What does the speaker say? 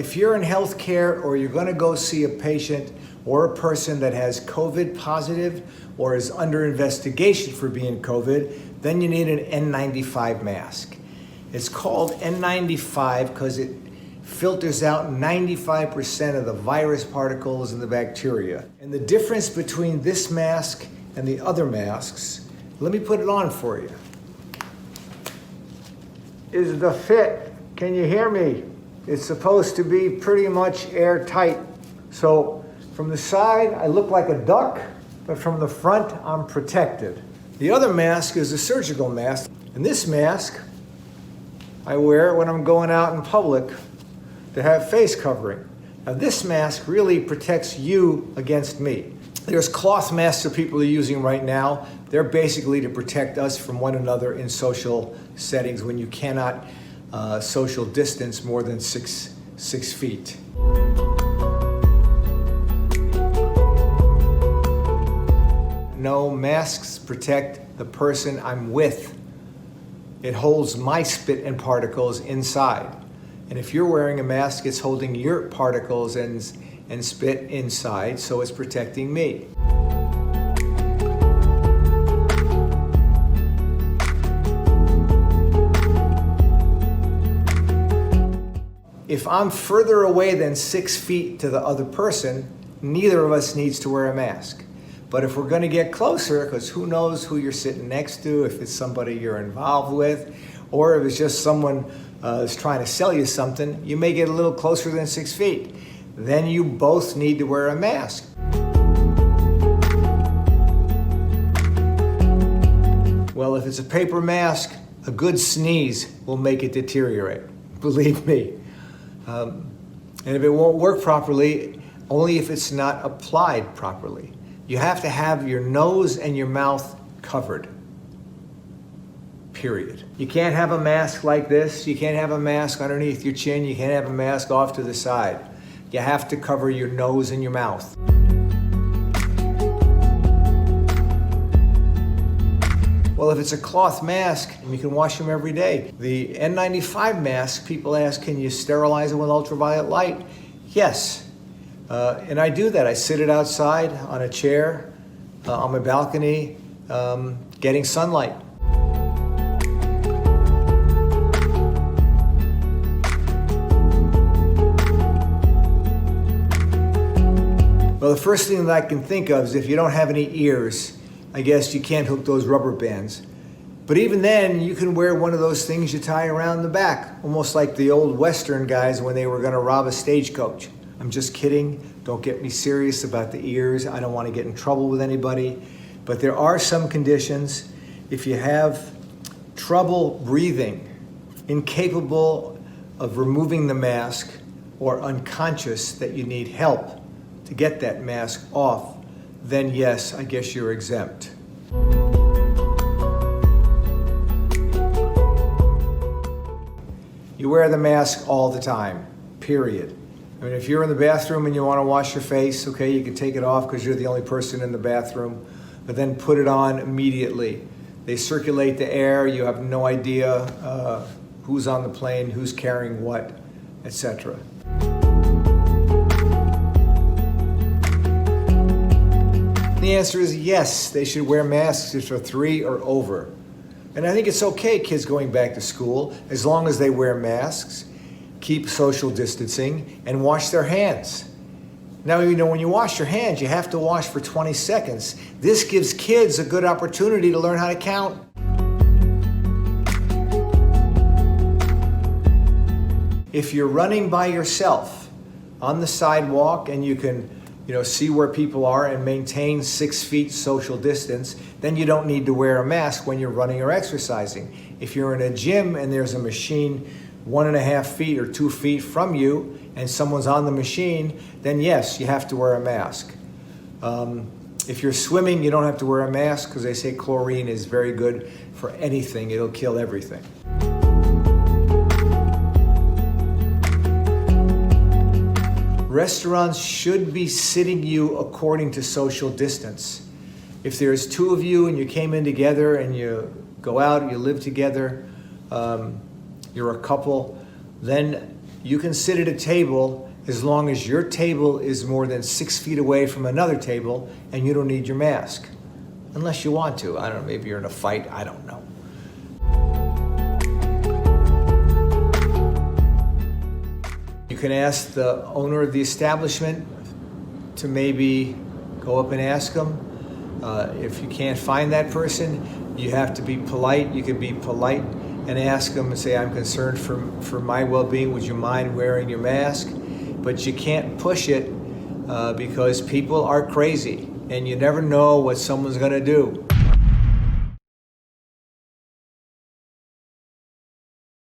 If you're in healthcare or you're going to go see a patient or a person that has COVID positive or is under investigation for being COVID, then you need an N95 mask. It's called N95 because it filters out 95% of the virus particles and the bacteria. And the difference between this mask and the other masks, let me put it on for you, is the fit. Can you hear me? It's supposed to be pretty much airtight. So from the side, I look like a duck, but from the front, I'm protected. The other mask is a surgical mask. And this mask, I wear when I'm going out in public to have face covering. Now this mask really protects you against me. There's cloth masks that people are using right now. They're basically to protect us from one another in social settings when you cannot social distance more than six feet. No, masks protect the person I'm with. It holds my spit and particles inside. And if you're wearing a mask, it's holding your particles and spit inside, so it's protecting me. If I'm further away than 6 feet to the other person, neither of us needs to wear a mask. But if we're going to get closer, because who knows who you're sitting next to, if it's somebody you're involved with, or if it's just someone is trying to sell you something, you may get a little closer than 6 feet. Then you both need to wear a mask. Well, if it's a paper mask, a good sneeze will make it deteriorate. Believe me. And if it won't work properly, only if it's not applied properly. You have to have your nose and your mouth covered. Period. You can't have a mask like this. You can't have a mask underneath your chin. You can't have a mask off to the side. You have to cover your nose and your mouth. Well, if it's a cloth mask, you can wash them every day. The N95 mask, people ask, can you sterilize it with ultraviolet light? Yes. And I do that. I sit it outside on a chair, on my balcony, getting sunlight. Well, the first thing that I can think of is if you don't have any ears, I guess you can't hook those rubber bands. But even then, you can wear one of those things you tie around the back, almost like the old Western guys when they were going to rob a stagecoach. I'm just kidding. Don't get me serious about the ears. I don't want to get in trouble with anybody. But there are some conditions. If you have trouble breathing, incapable of removing the mask, or unconscious that you need help to get that mask off, then yes, I guess you're exempt. You wear the mask all the time, period. I mean, if you're in the bathroom and you want to wash your face, okay, you can take it off because you're the only person in the bathroom, but then put it on immediately. They circulate the air, you have no idea who's on the plane, who's carrying what, etc. The answer is yes, they should wear masks if they're 3 or over. And I think it's okay, kids going back to school, as long as they wear masks, keep social distancing, and wash their hands. Now, you know, when you wash your hands, you have to wash for 20 seconds. This gives kids a good opportunity to learn how to count. If you're running by yourself on the sidewalk and you can see where people are and maintain 6 feet social distance, then you don't need to wear a mask when you're running or exercising. If you're in a gym and there's a machine 1.5 feet or 2 feet from you and someone's on the machine, then yes, you have to wear a mask. If you're swimming, you don't have to wear a mask because they say chlorine is very good for anything. It'll kill everything. Restaurants should be sitting you according to social distance. If there's 2 of you and you came in together and you go out, you live together, you're a couple, then You can sit at a table as long as your table is more than 6 feet away from another table and you don't need your mask. Unless you want to. I don't know, maybe you're in a fight, I don't know. You can ask the owner of the establishment to maybe go up and ask them. If you can't find that person, you have to be polite. You can be polite and ask them and say, I'm concerned for my well-being. Would you mind wearing your mask? But you can't push it because people are crazy and you never know what someone's going to do.